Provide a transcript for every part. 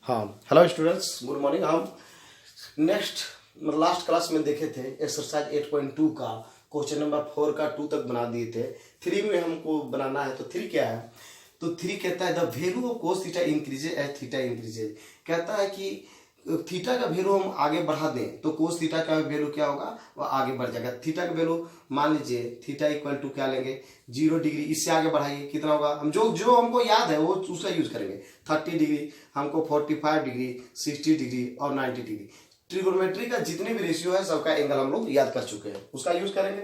हाँ, hello students, good morning. हम next last class में देखे थे एक्सरसाइज 8.2 का क्वेश्चन नंबर 4 का 2 तक बना दिए थे। 3 में हमको बनाना है। तो 3 क्या है? तो 3 कहता है the value of cos theta increases as theta increases. कहता है कि थीटा का वैल्यू हम आगे बढ़ा दें तो कोस थीटा का वैल्यू क्या होगा, वह आगे बढ़ जाएगा। थीटा का वैल्यू मान लीजिए थीटा इक्वल टू क्या लेंगे, 0 डिग्री। इससे आगे बढ़ाइए कितना होगा, हम जो जो हमको याद है वो उसका यूज करेंगे। 30 डिग्री, हमको 45 डिग्री, 60 डिग्री और 90 डिग्री। ट्रिगोनोमेट्री का जितने भी रेशियो है सबका एंगल हम लोग याद कर चुके हैं, उसका यूज करेंगे।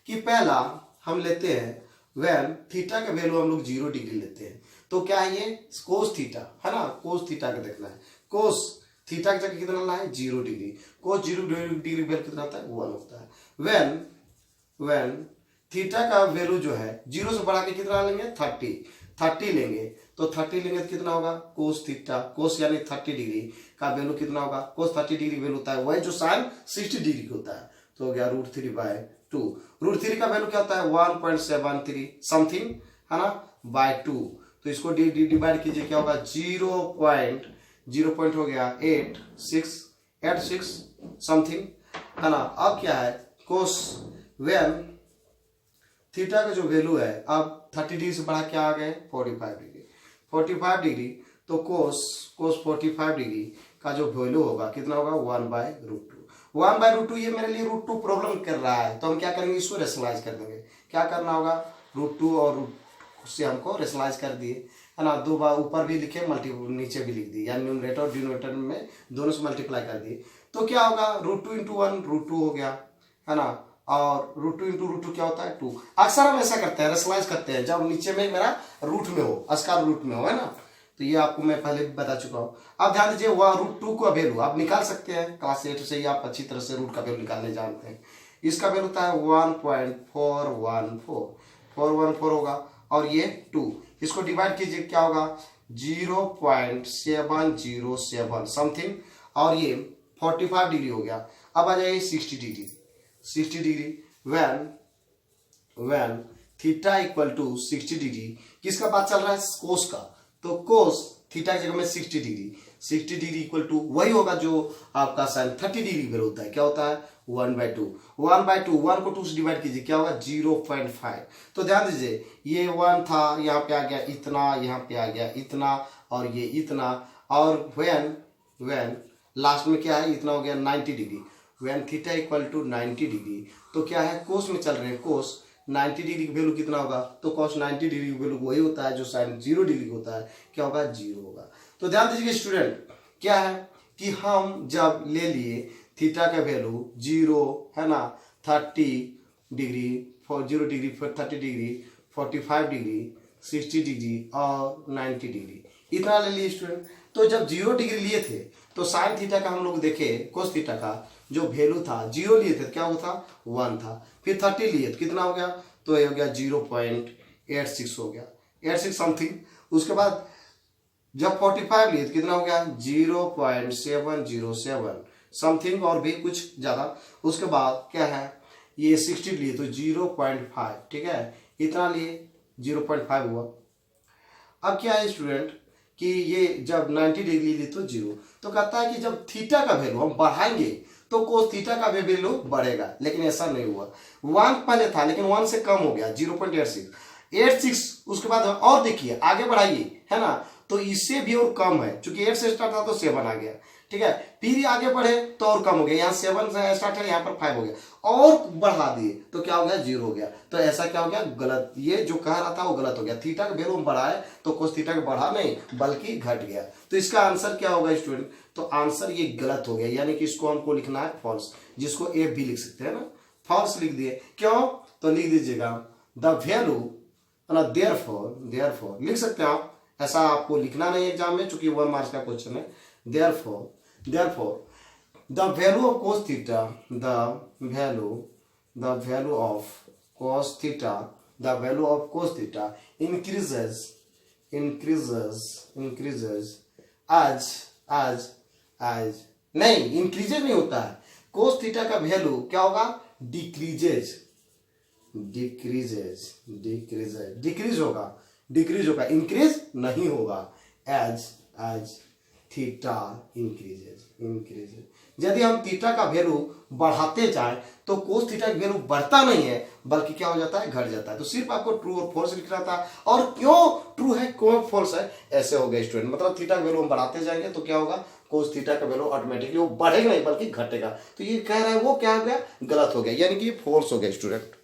कि पहला हम लेते हैं वेन थीटा का वैल्यू हम लोग 0 डिग्री लेते हैं। तो क्या है ये कोस थीटा है ना, कोस थीटा का देखना है। कोस थीटा की जगह कितना लाना है, 0 डिग्री। कोस 0 डिग्री वैल्यू कितना होता है, 1 होता है। वेन थीटा का वैल्यू जो है 0 से बढ़ा के कितना लेंगे, 30 लेंगे। तो 30 लेंगे तो कितना होगा, कोस थीटा, कोस यानी 30 डिग्री का वैल्यू कितना होगा, कोस 30 डिग्री वैल्यू होता है वही जो साइन 60 डिग्री का होता है। तो हो गया √3/2। √3 का वैल्यू क्या होता है, 1.73 समथिंग है ना, बाय 2। तो इसको डिवाइड कीजिए, क्या होगा, 0 पॉइंट हो गया 86 समथिंग है ना। अब क्या है, कोस वेन थीटा का जो वैल्यू है अब 30 डिग्री से बढ़ा क्या आ गए, 45 डिग्री। तो कोस 45 डिग्री का जो वैल्यू होगा कितना होगा, 1/√2। ये मेरे लिए √2 प्रॉब्लम कर रहा है, तो हम क्या करेंगे, इसको रेशनलाइज कर देंगे। क्या करना होगा, √2 और से हमको रेशनलाइज कर दिए है ना। 2 बार ऊपर भी लिखे, नीचे भी लिख दिए, यानी न्यूमरेटर और डिनोमिनेटर में दोनों से मल्टीप्लाई कर दिए। तो क्या होगा, √2 × 1 √2 हो गया है ना। और √2 × √2 क्या होता है, 2। अक्सर हम ऐसा करते हैं, रेशनलाइज करते हैं जब नीचे में मेरा रूट में हो, स्क्वायर रूट में हो, है ना। तो ये आपको मैं पहले भी बता चुका हूँ। अब ध्यान दीजिए, वह √2 का वैल्यू आप निकाल सकते हैं, क्लास 8 से ही आप अच्छी तरह से रूट का वैल्यू निकालने जानते हैं। इसका वैल्यू होता है 1.414 होगा, और ये 2। इसको डिवाइड कीजिए, क्या होगा, 0.707 समथिंग, और ये 45 डिग्री हो गया। अब आ जाइए 60 degree. When theta equal to 60 degree, किसका बात चल रहा है, कोस का। तो कोस थीटा की जगह में 60 डिग्री इक्वल टू वही होगा जो आपका साइन 30 डिग्री वैल्यू होता है। क्या होता है, 1/2। 1 को 2 से डिवाइड कीजिए, क्या होगा, 0.5। तो ध्यान दीजिए, ये 1 था, यहाँ पे आ गया इतना, यहाँ पे आ गया इतना, और ये इतना। और वेन लास्ट में क्या है, इतना हो गया 90 degree. When theta equal to 90 degree, तो क्या है, कोस में चल रहे हैं, कोस 90 डिग्री की वैल्यू कितना होगा, तो cos 90 डिग्री की वैल्यू वही होता है जो sin 0 डिग्री होता है। क्या होगा, 0 होगा। तो ध्यान दीजिए स्टूडेंट, क्या है कि हम जब ले लिए थीटा का वैल्यू 0 है ना, 30 degree, 0 degree, 30 degree, 45 degree, 60 degree और 90 डिग्री, इतना ले लिए स्टूडेंट। तो जब 0 डिग्री लिए थे तो साइन थीटा का हम लोग देखे, कोस थीटा का जो वैल्यू था 0 लिए थे, क्या वो था, 1 था। फिर 30 लिए तो कितना हो गया, तो ये हो गया 0.86 हो गया, 86 समथिंग। उसके बाद जब 45 लिए तो कितना हो गया, 0.707 समथिंग, और भी कुछ ज्यादा। उसके बाद क्या है, ये 60 लिए तो 0.5, ठीक है, इतना लिए 0.5 हुआ। अब क्या है स्टूडेंट कि ये जब 90 डिग्री ली तो 0। तो कहता है कि जब थीटा का वैल्यू हम बढ़ाएंगे तो कोस थीटा का भी वैल्यू बढ़ेगा, लेकिन ऐसा नहीं हुआ। 1 पहले था लेकिन 1 से कम हो गया, 0.86। उसके बाद और देखिए आगे बढ़ाइए, है ना, तो इससे भी और कम है, क्योंकि 8 से स्टार्ट था तो 7 आ गया, ठीक है। फिर आगे बढ़े तो और कम हो गया, यहाँ 7 से स्टार्ट है, यहाँ पर 5 हो गया, और बढ़ा दिए तो क्या हो गया, 0 हो गया। तो ऐसा क्या हो गया, गलत। ये जो कह रहा था वो गलत हो गया। थीटा का वैल्यू हम बढ़ाए तो कोस थीटा का बढ़ा नहीं बल्कि घट गया। तो इसका आंसर क्या होगा स्टूडेंट, तो आंसर ये गलत हो गया, यानी कि इसको हमको लिखना है फॉल्स, जिसको ए भी लिख सकते हैं ना, फॉल्स लिख दिए। क्यों, तो लिख दीजिएगा द वैल्यू ना, देयरफॉर लिख सकते हैं आप, ऐसा आपको लिखना नहीं एग्जाम में, चूंकि 1 मार्क्स का क्वेश्चन है। Therefore the value of cos theta, the value of cos theta increases as नहीं, इंक्रीजेज नहीं होता है। कोस थीटा का वैल्यू क्या होगा, डिक्रीज होगा, इंक्रीज नहीं होगा। As theta increases. यदि हम थीटा का वैल्यू बढ़ाते जाए तो कोस थीटा का वैल्यू बढ़ता नहीं है बल्कि क्या हो जाता है, घट जाता है। तो सिर्फ आपको ट्रू और फॉल्स लिखना था। और क्यों ट्रू है क्यों फॉल्स है ऐसे हो गया स्टूडेंट। मतलब थीटा का वैल्यू हम बढ़ाते जाएंगे तो क्या होगा, कोस थीटा का वैल्यू ऑटोमेटिकली वो बढ़ेगा नहीं बल्कि घटेगा। तो ये कह रहा है वो क्या हो गया, गलत हो गया, यानी कि फॉल्स हो गया स्टूडेंट।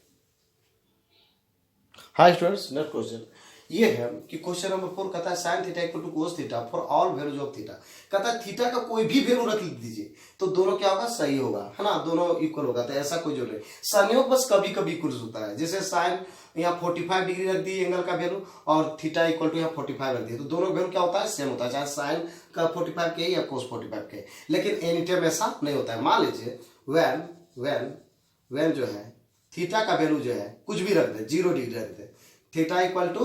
हाँ स्टूडेंट्स, नेक्स्ट क्वेश्चन ये है कि क्वेश्चन नंबर 4 कहता है sine theta equal to cos theta for all values of theta. कहता है थीटा का कोई भी वैल्यू रख दीजिए तो दोनों क्या होगा, सही होगा, है ना, दोनों इक्वल होगा। तो ऐसा कोई जरूरी नहीं, संयोग बस कभी कभी इक्वल होता है। जैसे साइन यहाँ 45 डिग्री रख दी एंगल का वैल्यू और थीटा इक्वल टू यहाँ 45 रख दिया तो दोनों वैल्यू क्या होता है, सेम होता है, चाहे साइन का 45 के या कोस 45 के। लेकिन एनी टाइम ऐसा नहीं होता है। मान लीजिए वेन जो है थीटा का वैल्यू जो है कुछ भी रख दे, 0 डिग्री रख दे, theta equal to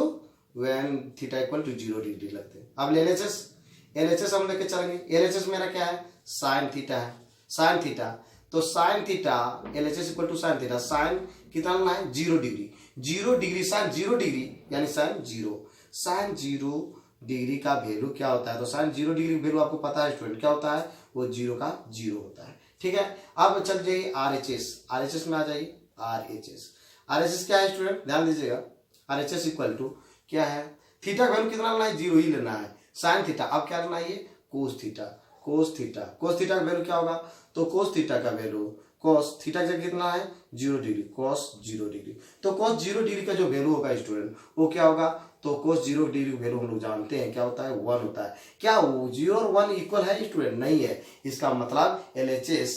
when theta equal to 0 degree लगते हैं। अब एलएचएस हम लेके चलेंगे। एलएचएस मेरा क्या है, साइन थीटा है, साइन थीटा। तो sine theta LHS equal to sine theta, sine कितना लेना है, 0 डिग्री, 0 डिग्री साइन 0 डिग्री यानी साइन 0, साइन 0 डिग्री का वैल्यू क्या होता है। तो साइन 0 डिग्री वैल्यू आपको पता है स्टूडेंट क्या होता है, वो 0 का 0 होता है। ठीक है, अब चल जाइए आरएचएस में आ जाइए। आरएचएस क्या है स्टूडेंट, ध्यान दीजिएगा। आरएचएस इक्वल टू क्या है, थीटा का वैल्यू कितना लेना है, 0 ही लेना है, साइन थीटा। अब क्या लेना है, ये कोस थीटा का वैल्यू क्या होगा, तो कोस थीटा का वैल्यू, कोस थीटा का कितना है, 0 डिग्री, कोस 0 डिग्री। तो कोस 0 डिग्री का जो वैल्यू होगा स्टूडेंट वो क्या होगा, तो कोस 0 डिग्री वैल्यू हम लोग जानते हैं क्या होता है, 1 होता है। क्या 0 और 1 इक्वल है स्टूडेंट, नहीं है। इसका मतलब LHS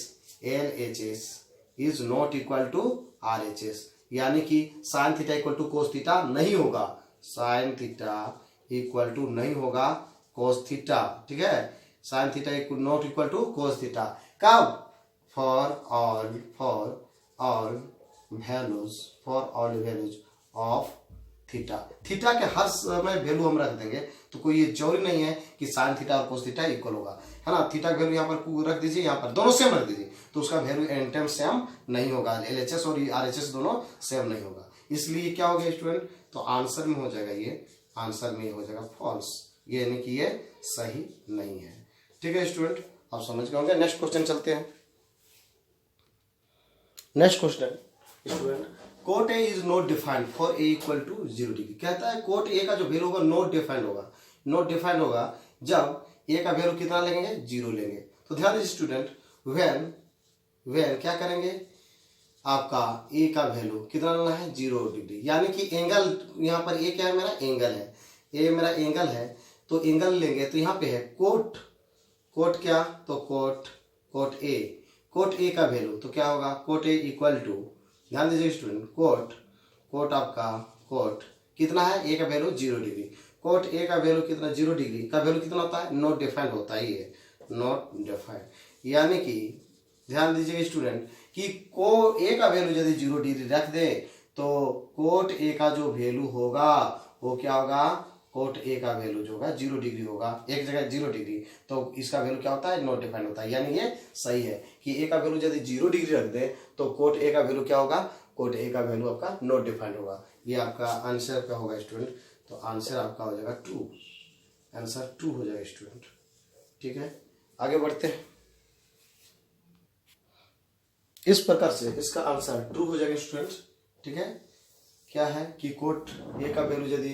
is not equal to RHS, यानी कि sine theta equal to cos theta नहीं होगा, साइन थीटा इक्वल टू नहीं होगा कोस थीटा। ठीक है, sine theta not equal to cos theta कब, for all values of theta के हर समय वैल्यू हम रख देंगे। तो कोई ये जरूरी नहीं है कि साइन थीटा और कोस थीटा इक्वल होगा, है ना। थीटा का वैल्यू यहाँ पर रख दीजिए, यहाँ पर दोनों सेम रख दीजिए तो उसका वैल्यू एन टाइम सेम नहीं होगा, एलएचएस और आरएचएस दोनों सेम नहीं होगा। इसलिए क्या हो गया स्टूडेंट, तो आंसर में हो जाएगा ये, आंसर में हो जाएगा फॉल्स, ये यानी कि ये सही नहीं है। ठीक है स्टूडेंट, आप समझ गए होंगे। नेक्स्ट क्वेश्चन चलते हैं। Next question student, cot A is not defined for A equal to 0 degree. कहता है कोट ए का जो वैल्यू होगा नॉट डिफाइंड होगा जब ए का वैल्यू कितना लेंगे, 0 लेंगे। तो ध्यान दीजिए स्टूडेंट, वेन क्या करेंगे, आपका ए का वैल्यू कितना लेना है, 0 डिग्री, यानी कि एंगल, यहाँ पर ए क्या है, मेरा एंगल है, ए मेरा एंगल है। तो एंगल लेंगे तो यहाँ पे है कोट क्या, तो कोट ए का वैल्यू तो क्या होगा, कोट ए इक्वल टू, ध्यान दीजिए स्टूडेंट, कोट आपका कोट कितना है, ए का वैल्यू 0 डिग्री, कोट ए का वैल्यू कितना, 0 डिग्री का वैल्यू कितना होता है, नॉट डिफाइंड होता ही है, नॉट डिफाइंड। यानी कि ध्यान दीजिए स्टूडेंट कि को ए का वैल्यू यदि 0 डिग्री रख दे तो कोट ए का जो वैल्यू होगा वो क्या होगा, कोट ए का वैल्यू जो होगा 0 डिग्री होगा, एक जगह 0 डिग्री, तो इसका वैल्यू क्या होता है, नॉट डिफाइंड होता है। यानी ये सही है कि ए का वैल्यू यदि 0 डिग्री रख दे तो कोट ए का वैल्यू क्या होगा, कोट ए का वैल्यू आपका नॉट डिफाइंड होगा। ये आपका आंसर क्या होगा स्टूडेंट, तो आंसर आपका हो जाएगा ट्रू, आंसर ट्रू हो जाएगा स्टूडेंट। ठीक है, आगे बढ़ते हैं। इस प्रकार से इसका आंसर ट्रू हो जाएगा स्टूडेंट। ठीक है, क्या है कि कोट ए का वैल्यू यदि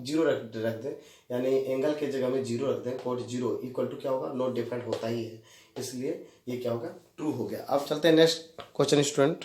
0 रख दे, यानी एंगल के जगह में 0 रख दें, कोट 0 इक्वल टू क्या होगा, नॉट डिफाइंड होता ही है, इसलिए ये क्या होगा, ट्रू हो गया। अब चलते हैं नेक्स्ट क्वेश्चन स्टूडेंट।